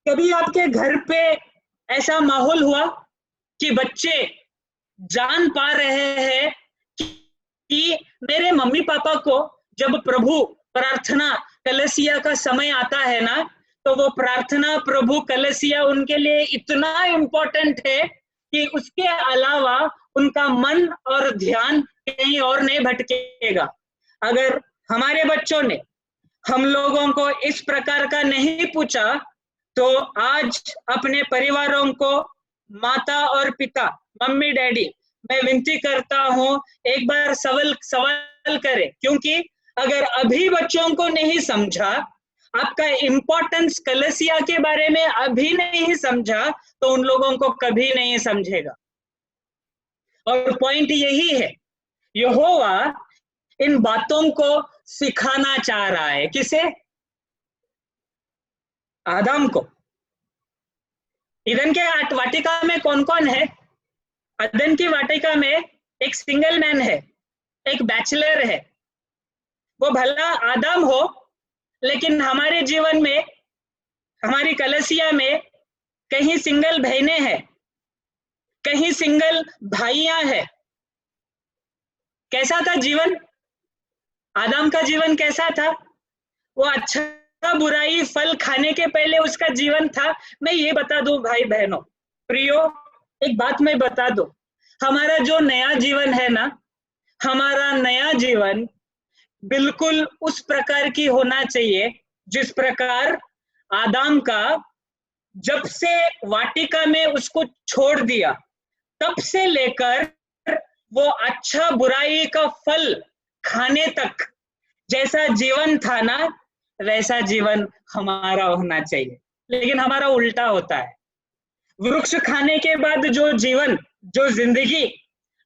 कभी आपके घर पे ऐसा माहौल हुआ कि बच्चे जान पा रहे हैं कि मेरे मम्मी पापा को जब प्रभु प्रार्थना कलसिया का समय आता है ना, तो वो प्रार्थना प्रभु कलसिया उनके लिए इतना इम्पोर्टेंट है कि उसके अलावा उनका मन और ध्यान कहीं और नहीं भटकेगा। अगर हमारे बच्चों ने हम लोगों को इस प्रकार का नहीं पूछा, तो आज अपने परिवारों को, माता और पिता, मम्मी डैडी, मैं विनती करता हूं एक बार सवाल करें, क्योंकि अगर अभी बच्चों को नहीं समझा, आपका इम्पोर्टेंस कलसिया के बारे में अभी नहीं समझा, तो उन लोगों को कभी नहीं समझेगा। और पॉइंट यही है, यहोवा इन बातों को सिखाना चाह रहा है। किसे? आदम को। ईदन के वाटिका में कौन कौन है? अदन की वाटिका में एक सिंगल मैन है, एक बैचलर है। वो भला आदम हो, लेकिन हमारे जीवन में, हमारी कलसिया में कहीं सिंगल बहनें हैं, कहीं सिंगल भाइयां हैं। कैसा था जीवन? आदम का जीवन कैसा था? वो अच्छा बुराई फल खाने के पहले उसका जीवन था। मैं ये बता दूं भाई बहनों, प्रियो, एक बात मैं बता दूं, हमारा जो नया जीवन है ना, हमारा नया जीवन बिल्कुल उस प्रकार की होना चाहिए जिस प्रकार आदम का जब से वाटिका में उसको छोड़ दिया, तब से लेकर वो अच्छा बुराई का फल खाने तक जैसा जीवन था ना, वैसा जीवन हमारा होना चाहिए। लेकिन हमारा उल्टा होता है। वृक्ष खाने के बाद जो जीवन, जो जिंदगी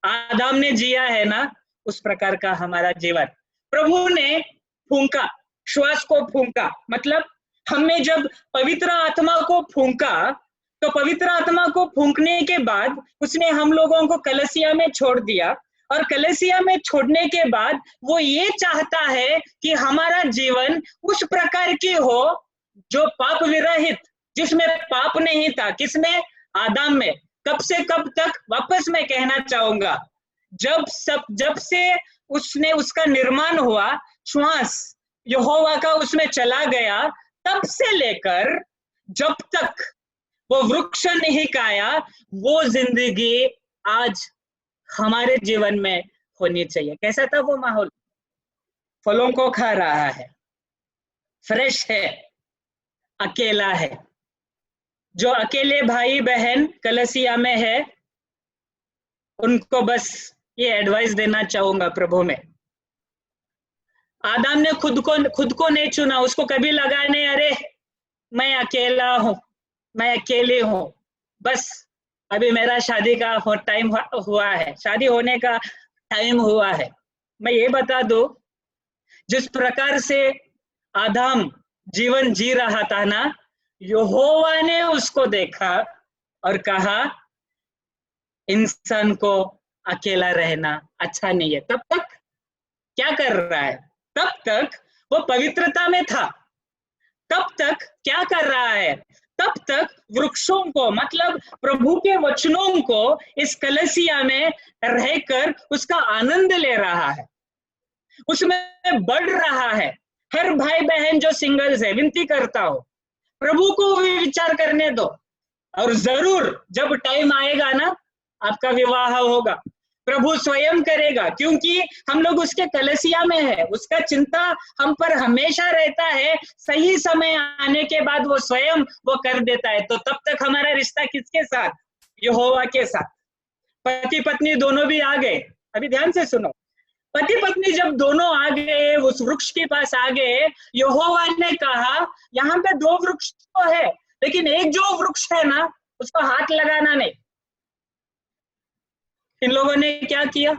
आदम ने जिया है ना, उस प्रकार का हमारा जीवन प्रभु ने फूंका, श्वास को फूंका। मतलब हमने जब पवित्र आत्मा को फूंका, तो पवित्र आत्मा को फूंकने के बाद उसने हम लोगों को कलसिया में छोड़ दिया, और कलसिया में छोड़ने के बाद वो ये चाहता है कि हमारा जीवन उस प्रकार की हो जो पाप विरहित, जिसमें पाप नहीं था। किसमें? आदम में। कब से कब तक? वापस मैं कहना चाहूंगा, जब से उसने उसका निर्माण हुआ, श्वास यहोवा का उसमें चला गया, तब से लेकर जब तक वो वृक्ष नहीं खाया, वो जिंदगी आज हमारे जीवन में होनी चाहिए। कैसा था वो माहौल? फलों को खा रहा है, फ्रेश है, अकेला है। जो अकेले भाई बहन कलसिया में है, उनको बस ये एडवाइस देना चाहूंगा प्रभु में। आदम ने खुद को नहीं चुना। उसको कभी लगा नहीं, अरे मैं अकेला हूं, मैं अकेले हूं, बस अभी मेरा शादी का टाइम हुआ है, शादी होने का टाइम हुआ है। मैं ये बता दूं, जिस प्रकार से आदम जीवन जी रहा था ना, यहोवा ने उसको देखा और कहा इंसान को अकेला रहना अच्छा नहीं है। तब तक क्या कर रहा है? तब तक वो पवित्रता में था। तब तक क्या कर रहा है? तब तक वृक्षों को, मतलब प्रभु के वचनों को इस कलीसिया में रहकर उसका आनंद ले रहा है, उसमें बढ़ रहा है। हर भाई बहन जो सिंगल्स है, विनती करता हो प्रभु को भी विचार करने दो, और जरूर जब टाइम आएगा ना, आपका विवाह होगा, प्रभु स्वयं करेगा, क्योंकि हम लोग उसके कलीसिया में है। उसका चिंता हम पर हमेशा रहता है। सही समय आने के बाद वो स्वयं वो कर देता है। तो तब तक हमारा रिश्ता किसके साथ? यहोवा के साथ। पति पत्नी दोनों भी आ गए। अभी ध्यान से सुनो, पति पत्नी जब दोनों आ गए, उस वृक्ष के पास आ गए, यहोवा ने कहा यहाँ पे 2 वृक्ष तो है, लेकिन एक जो वृक्ष है ना, उसको हाथ लगाना नहीं। इन लोगों ने क्या किया?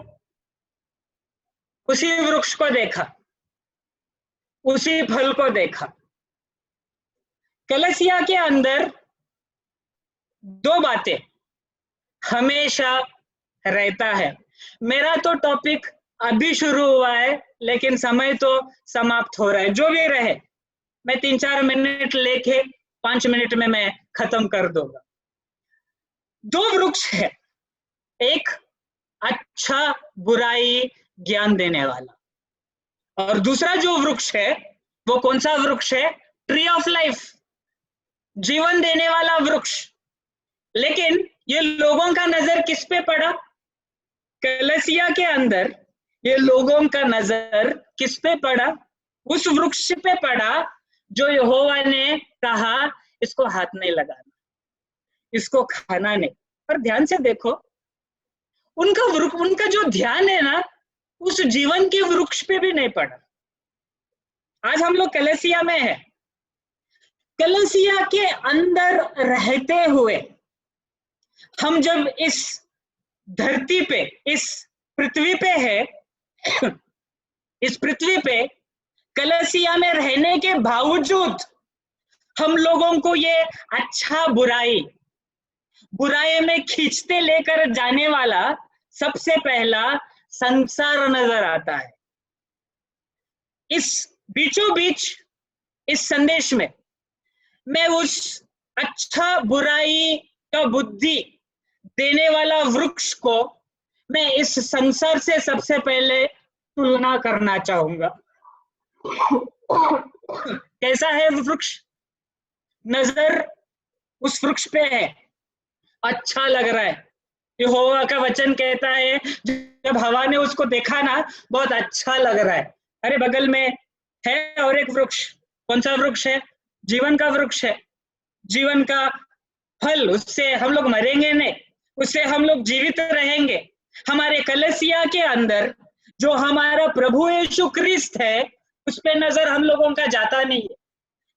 उसी वृक्ष को देखा, उसी फल को देखा। कलीसिया के अंदर 2 बातें हमेशा रहता है। मेरा तो टॉपिक अभी शुरू हुआ है, लेकिन समय तो समाप्त हो रहा है। जो भी रहे, मैं 3-4 मिनट लेके 5 मिनट में मैं खत्म कर दूंगा। 2 वृक्ष है, एक अच्छा बुराई ज्ञान देने वाला, और दूसरा जो वृक्ष है वो कौन सा वृक्ष है? ट्री ऑफ लाइफ, जीवन देने वाला वृक्ष। लेकिन ये लोगों का नजर किस पे पड़ा? कलीसिया के अंदर ये लोगों का नजर किस पे पड़ा? उस वृक्ष पे पड़ा जो यहोवा ने कहा इसको हाथ नहीं लगाना, इसको खाना नहीं। पर ध्यान से देखो, उनका जो ध्यान है ना, उस जीवन के वृक्ष पे भी नहीं पड़ा। आज हम लोग कलीसिया में है, कलीसिया के अंदर रहते हुए हम जब इस धरती पे, इस पृथ्वी पे है, इस पृथ्वी पे कलीसिया में रहने के बावजूद हम लोगों को ये अच्छा बुराई में खींचते लेकर जाने वाला सबसे पहला संसार नजर आता है। इस बीचों बीच इस संदेश में मैं उस अच्छा बुराई का बुद्धि देने वाला वृक्ष को मैं इस संसार से सबसे पहले तुलना करना चाहूंगा। कैसा है वृक्ष? नजर उस वृक्ष पे है, अच्छा लग रहा है। यहोवा का वचन कहता है जब हवा ने उसको देखा ना, बहुत अच्छा लग रहा है। अरे बगल में है और एक वृक्ष, कौन सा वृक्ष है? जीवन का वृक्ष है। जीवन का फल, उससे हम लोग मरेंगे नहीं, उससे हम लोग जीवित रहेंगे। हमारे कलीसिया के अंदर जो हमारा प्रभु यीशु क्रिस्त है, उस पे नजर हम लोगों का जाता नहीं है।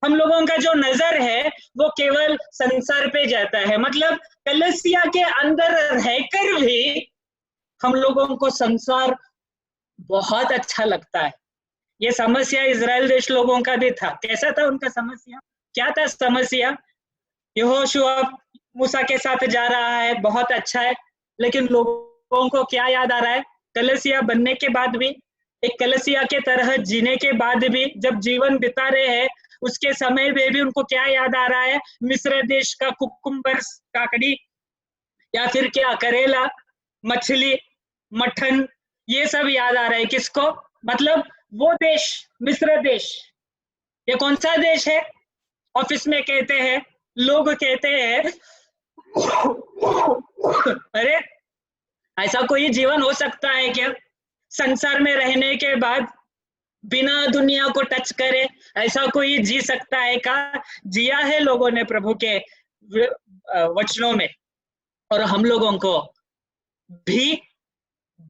हम लोगों का जो नजर है वो केवल संसार पे जाता है। मतलब कलीसिया के अंदर रहकर भी हम लोगों को संसार बहुत अच्छा लगता है। ये समस्या इजराइल देश लोगों का भी था। कैसा था उनका समस्या? क्या था समस्या? यहोशुआ मूसा के साथ जा रहा है, बहुत अच्छा है, लेकिन लोगों को क्या याद आ रहा है? कलीसिया बनने के बाद भी, एक कलीसिया के तरह जीने के बाद भी, जब जीवन बिता रहे हैं उसके समय में भी उनको क्या याद आ रहा है? मिस्र देश का कुकुम्बर, काकड़ी, या फिर क्या करेला, मछली, मटन, ये सब याद आ रहा है। किसको? मतलब वो देश, मिस्र देश। ये कौन सा देश है? ऑफिस में कहते हैं, लोग कहते हैं अरे ऐसा कोई जीवन हो सकता है क्या संसार में रहने के बाद बिना दुनिया को टच करे? ऐसा कोई जी सकता है का? जिया है लोगों ने प्रभु के वचनों में, और हम लोगों को भी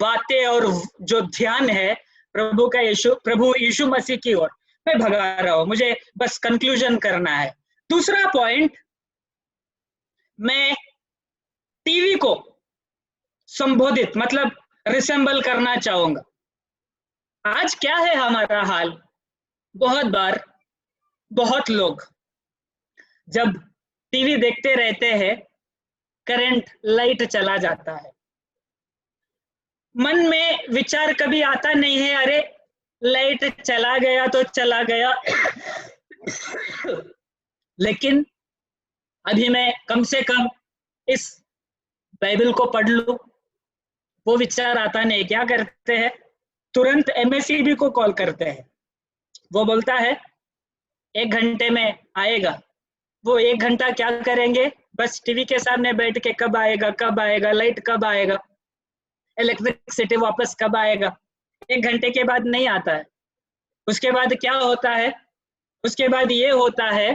बातें और जो ध्यान है प्रभु यीशु मसीह की ओर मैं भगा रहा हूं। मुझे बस कंक्लूजन करना है। दूसरा पॉइंट, मैं टीवी को संबोधित, मतलब रिसेंबल करना चाहूंगा। आज क्या है हमारा हाल? बहुत बार बहुत लोग जब टीवी देखते रहते हैं, करंट लाइट चला जाता है, मन में विचार कभी आता नहीं है अरे लाइट चला गया तो चला गया, लेकिन अभी मैं कम से कम इस बाइबल को पढ़ लूं। वो विचार आता नहीं। क्या करते हैं, तुरंत एमएससीबी को कॉल करते हैं। वो बोलता है 1 घंटे में आएगा। वो 1 घंटा क्या करेंगे, बस टीवी के सामने बैठ के कब आएगा, कब आएगा, लाइट कब आएगा, इलेक्ट्रिसिटी वापस कब आएगा। 1 घंटे के बाद नहीं आता है। उसके बाद क्या होता है, उसके बाद ये होता है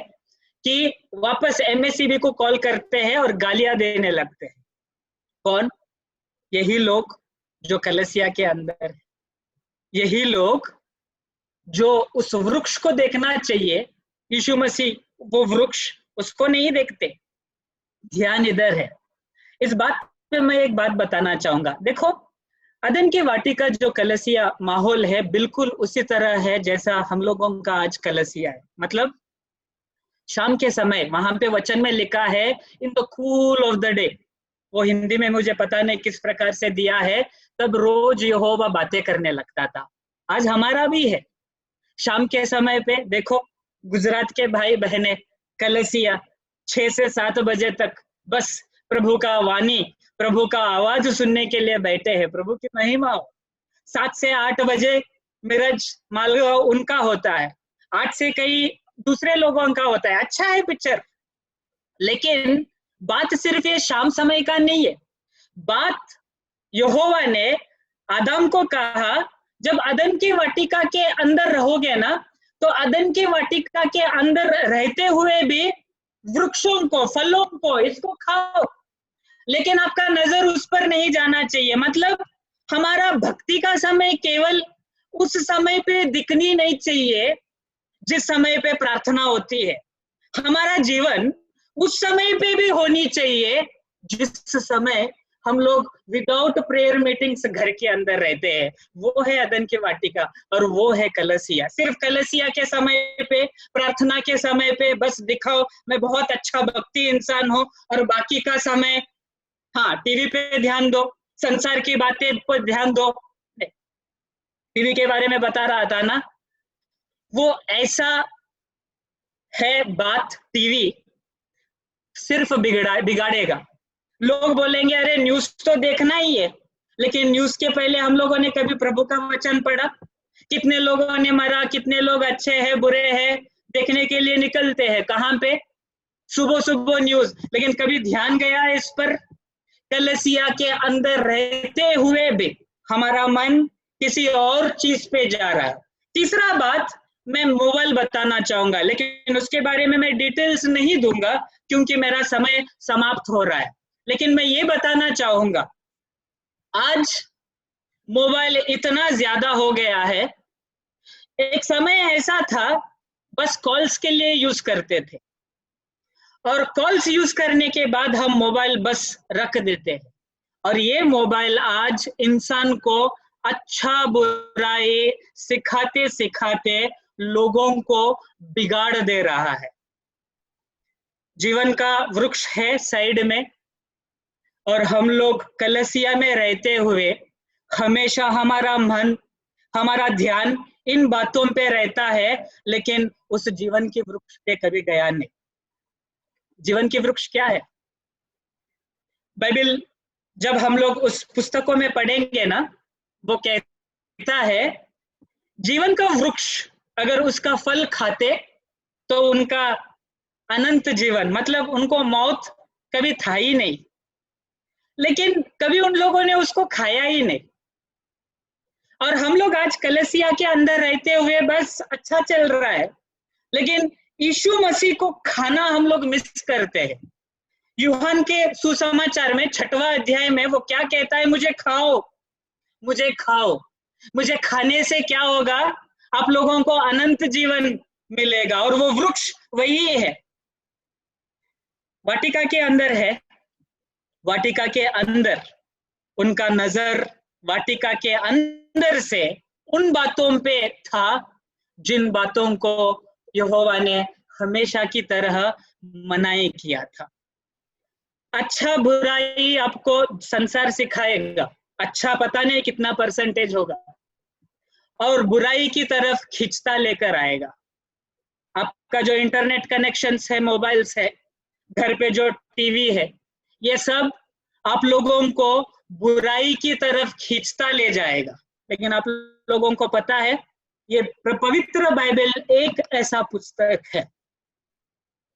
कि वापस एमएससीबी को कॉल करते हैं और गालियां देने लगते हैं। कौन? यही लोग जो कलीसिया के अंदर है, यही लोग जो उस वृक्ष को देखना चाहिए, यीशु मसीह वो वृक्ष, उसको नहीं देखते। ध्यान इधर है। इस बात पे मैं एक बात बताना चाहूंगा। देखो, अदन की वाटिका जो कलीसिया माहौल है बिल्कुल उसी तरह है जैसा हम लोगों का आज कलीसिया है। मतलब शाम के समय वहां पे वचन में लिखा है in the cool off the day. वो हिंदी में मुझे पता नहीं किस प्रकार से दिया है। तब रोज यहोवा बातें करने लगता था। आज हमारा भी है। शाम के समय पे देखो, गुजरात के भाई बहने कलीसिया 6 से 7 बजे तक बस प्रभु का वाणी, प्रभु का आवाज सुनने के लिए बैठे हैं। प्रभु की महिमा हो। 7 से 8 बजे मिरज मालवा उनका होता है, 8 से कई दूसरे लोगों का होता है। अच्छा है पिक्चर, लेकिन बात सिर्फ ये शाम समय का नहीं है। बात यहोवा ने आदम को कहा, जब अदन की वाटिका के अंदर रहोगे ना, तो अदन की वाटिका के अंदर रहते हुए भी वृक्षों को, फलों को, इसको खाओ, लेकिन आपका नजर उस पर नहीं जाना चाहिए। मतलब हमारा भक्ति का समय केवल उस समय पे दिखनी नहीं चाहिए जिस समय पे प्रार्थना होती है। हमारा जीवन उस समय पे भी होनी चाहिए जिस समय हम लोग विदाउट प्रेयर मीटिंग्स घर के अंदर रहते हैं। वो है अदन की वाटिका और वो है कलीसिया। सिर्फ कलीसिया के समय पे, प्रार्थना के समय पे बस दिखाओ मैं बहुत अच्छा भक्ति इंसान हूँ, और बाकी का समय हाँ टीवी पे ध्यान दो, संसार की बातें पर ध्यान दो। टीवी के बारे में बता रहा था ना, वो ऐसा है बात, टीवी सिर्फ बिगाड़ेगा। लोग बोलेंगे अरे न्यूज तो देखना ही है, लेकिन न्यूज के पहले हम लोगों ने कभी प्रभु का वचन पढ़ा? कितने लोगों ने मरा, कितने लोग अच्छे हैं, बुरे हैं, देखने के लिए निकलते हैं। कहाँ पे? सुबह सुबह न्यूज। लेकिन कभी ध्यान गया है इस पर? कलीसिया के अंदर रहते हुए भी हमारा मन किसी और चीज पे जा रहा है। तीसरा बात मैं मोबाइल बताना चाहूंगा, लेकिन उसके बारे में मैं डिटेल्स नहीं दूंगा क्योंकि मेरा समय समाप्त हो रहा है। लेकिन मैं ये बताना चाहूंगा, आज मोबाइल इतना ज्यादा हो गया है। एक समय ऐसा था बस कॉल्स के लिए यूज करते थे, और कॉल्स यूज करने के बाद हम मोबाइल बस रख देते हैं। और ये मोबाइल आज इंसान को अच्छा बुराई सिखाते सिखाते लोगों को बिगाड़ दे रहा है। जीवन का वृक्ष है साइड में, और हम लोग कलीसिया में रहते हुए हमेशा हमारा मन, हमारा ध्यान इन बातों पे रहता है, लेकिन उस जीवन के वृक्ष पे कभी गया नहीं। जीवन के वृक्ष क्या है? बाइबल जब हम लोग उस पुस्तकों में पढ़ेंगे ना, वो कहता है जीवन का वृक्ष अगर उसका फल खाते तो उनका अनंत जीवन, मतलब उनको मौत कभी था ही नहीं। लेकिन कभी उन लोगों ने उसको खाया ही नहीं। और हम लोग आज कलीसिया के अंदर रहते हुए बस अच्छा चल रहा है, लेकिन यीशु मसीह को खाना हम लोग मिस करते हैं। यूहन्ना के सुसमाचार में 6वां अध्याय में वो क्या कहता है? मुझे खाओ, मुझे खाओ। मुझे खाने से क्या होगा? आप लोगों को अनंत जीवन मिलेगा। और वो वृक्ष वही है, वाटिका के अंदर है। वाटिका के अंदर उनका नजर वाटिका के अंदर से उन बातों पे था जिन बातों को यहोवा ने हमेशा की तरह मनाई किया था। अच्छा बुराई आपको संसार सिखाएगा, अच्छा पता नहीं कितना परसेंटेज होगा, और बुराई की तरफ खींचता लेकर आएगा। आपका जो इंटरनेट कनेक्शंस है, मोबाइल्स है, घर पे जो टीवी है, ये सब आप लोगों को बुराई की तरफ खींचता ले जाएगा। लेकिन आप लोगों को पता है, ये पवित्र बाइबल एक ऐसा पुस्तक है,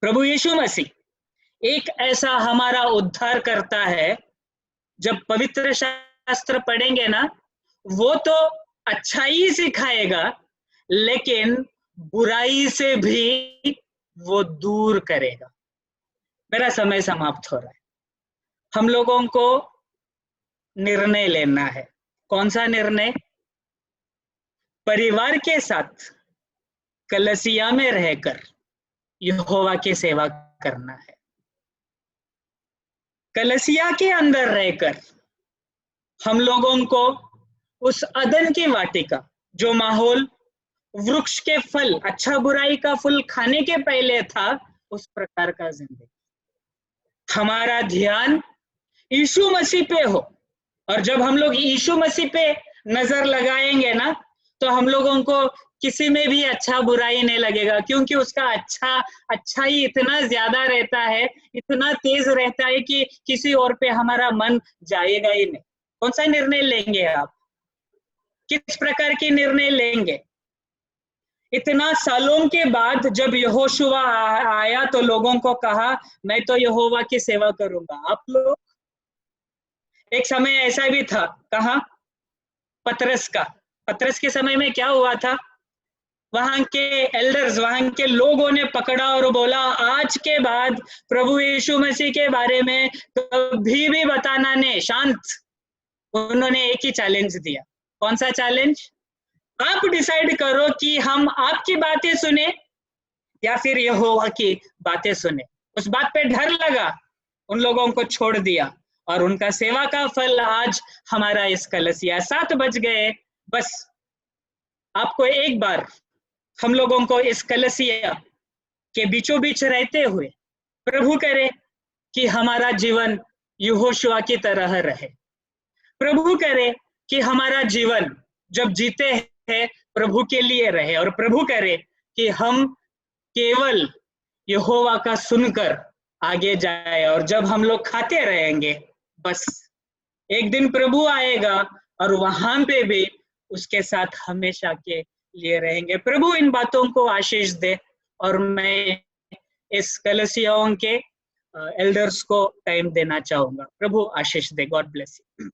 प्रभु यीशु मसीह एक ऐसा हमारा उद्धार करता है। जब पवित्र शास्त्र पढ़ेंगे ना, वो तो अच्छाई सिखाएगा, लेकिन बुराई से भी वो दूर करेगा। मेरा समय समाप्त हो रहा है। हम लोगों को निर्णय लेना है। कौन सा निर्णय? परिवार के साथ कलीसिया में रहकर यहोवा की सेवा करना है। कलीसिया के अंदर रहकर हम लोगों को उस अदन की वाटिका, जो माहौल वृक्ष के फल, अच्छा बुराई का फल खाने के पहले था, उस प्रकार का जिंदगी, हमारा ध्यान यीशु मसीह पे हो। और जब हम लोग यीशु मसीह पे नजर लगाएंगे ना, तो हम लोगों को किसी में भी अच्छा बुराई नहीं लगेगा, क्योंकि उसका अच्छा ही इतना ज्यादा रहता है, इतना तेज रहता है कि किसी और पे हमारा मन जाएगा ही नहीं। कौन सा निर्णय लेंगे आप? किस प्रकार के निर्णय लेंगे? इतना सालों के बाद जब यहोशुआ आया तो लोगों को कहा, मैं तो यहोवा की सेवा करूंगा। आप लोग, एक समय ऐसा भी था, कहा पतरस के समय में क्या हुआ था? वहां के एल्डर्स, वहां के लोगों ने पकड़ा और बोला, आज के बाद प्रभु यीशु मसीह के बारे में कभी भी बताना नहीं, शांत। उन्होंने एक ही चैलेंज दिया। कौन सा चैलेंज? आप डिसाइड करो कि हम आपकी बातें सुने या फिर यहोवा की बातें सुने। उस बात पे डर लगा, उन लोगों को छोड़ दिया, और उनका सेवा का फल आज हमारा इस कलीसिया। 7 बज गए, बस आपको एक बार हम लोगों को इस कलीसिया के बीचों बीच रहते हुए प्रभु करे कि हमारा जीवन यहोशुआ की तरह रहे। प्रभु करे कि हमारा जीवन जब जीते हैं प्रभु के लिए रहे, और प्रभु करे कि हम केवल यहोवा का सुनकर आगे जाए। और जब हम लोग खाते रहेंगे, बस एक दिन प्रभु आएगा और वहां पे भी उसके साथ हमेशा के लिए रहेंगे। प्रभु इन बातों को आशीष दे, और मैं इस कलीसियाओं के एल्डर्स को टाइम देना चाहूंगा। प्रभु आशीष दे। God bless you.